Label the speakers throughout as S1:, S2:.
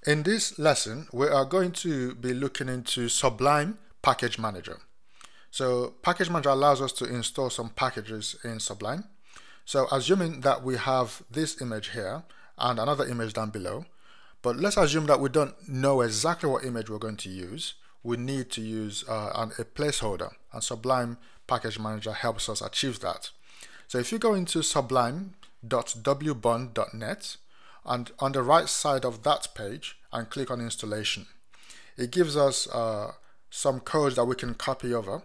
S1: In this lesson, we are going to be looking into Sublime Package Manager. So Package Manager allows us to install some packages in Sublime. So assuming that we have this image here and another image down below, but let's assume that we don't know exactly what image we're going to use. We need to use a placeholder, and Sublime Package Manager helps us achieve that. So if you go into sublime.wbond.net, and on the right side of that page and click on installation, it gives us some code that we can copy over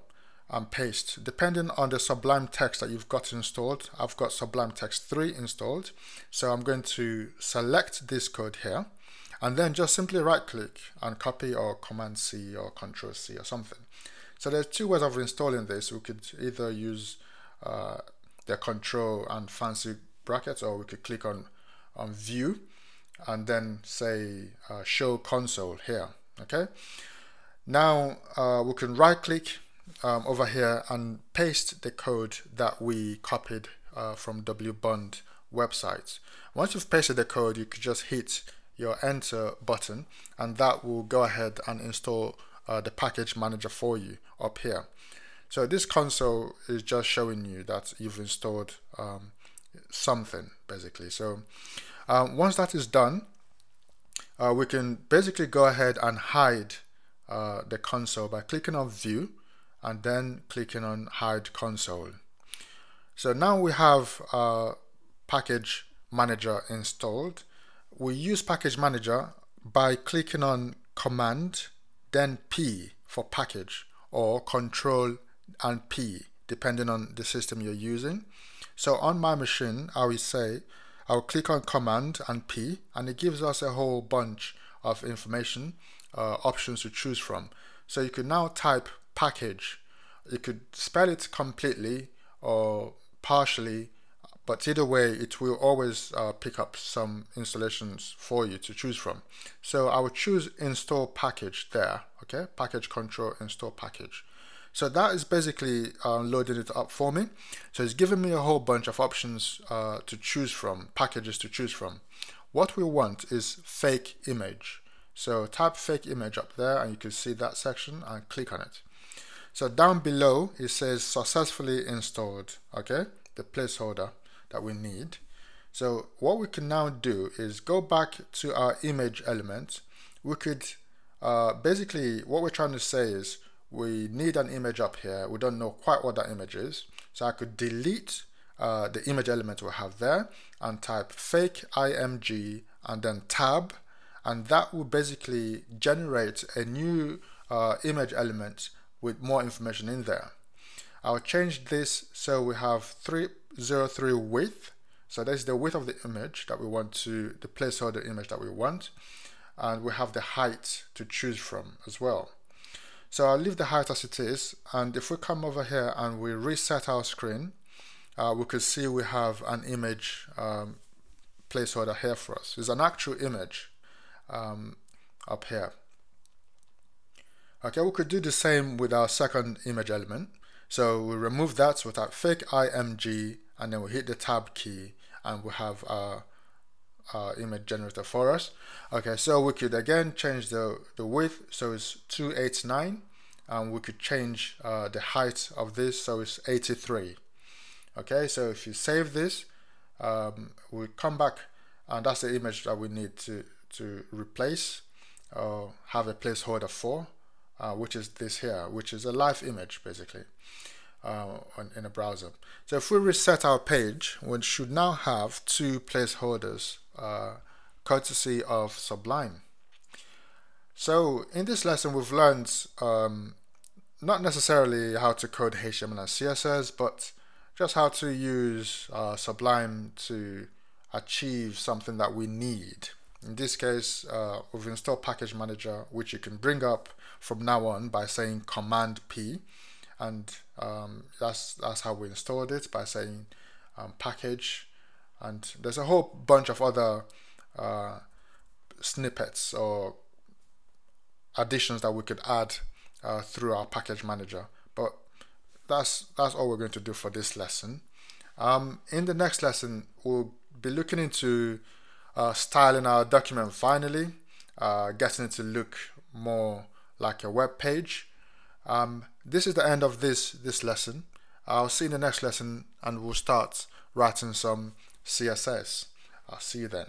S1: and paste depending on the Sublime text that you've got installed. I've got Sublime Text 3 installed, so I'm going to select this code here and then just simply right click and copy, or Command C or Control C or something. So there's two ways of installing this. We could either use the control and fancy brackets, or we could click on view and then say show console here. Okay, now we can right click over here and paste the code that we copied from WBond website. Once you've pasted the code, you could just hit your enter button and that will go ahead and install the package manager for you up here. So this console is just showing you that you've installed something basically. So once that is done, we can basically go ahead and hide the console by clicking on view and then clicking on hide console. So now we have package manager installed. We use package manager by clicking on command then P for package, or control and P depending on the system you're using. So on my machine, I will click on command and P, and it gives us a whole bunch of information, options to choose from. So you could now type package. You could spell it completely or partially, but either way it will always pick up some installations for you to choose from. So I will choose install package there. Okay, package control install package. So that is basically loading it up for me. So it's giving me a whole bunch of options to choose from, packages to choose from. What we want is fake image. So type fake image up there and you can see that section and click on it. So down below it says successfully installed, okay, the placeholder that we need. So what we can now do is go back to our image element. We could basically, what we're trying to say is we need an image up here. We don't know quite what that image is. So I could delete the image element we have there and type fake img and then tab, and that will basically generate a new image element with more information in there. I'll change this so we have 303 width. So that's the width of the image that we want to, the placeholder image that we want. And we have the height to choose from as well. So I'll leave the height as it is, and if we come over here and we reset our screen, we could see we have an image placeholder here for us. It's an actual image up here. Okay, we could do the same with our second image element. So we remove that, so we type fake img and then we hit the tab key and we have our image generator for us. Okay, so we could again change the width, so it's 289, and we could change the height of this, so it's 83. Okay, so if you save this, we come back and that's the image that we need to replace or have a placeholder for, which is this here, which is a live image basically in a browser. So if we reset our page, we should now have two placeholders courtesy of Sublime. So in this lesson we've learned not necessarily how to code HTML and CSS, but just how to use Sublime to achieve something that we need. In this case, we've installed Package Manager, which you can bring up from now on by saying Command P, and that's how we installed it, by saying package. And there's a whole bunch of other snippets or additions that we could add through our package manager, but that's all we're going to do for this lesson. In the next lesson we'll be looking into styling our document finally, getting it to look more like a web page. This is the end of this lesson. I'll see you in the next lesson, and we'll start writing some CSS. I'll see you then.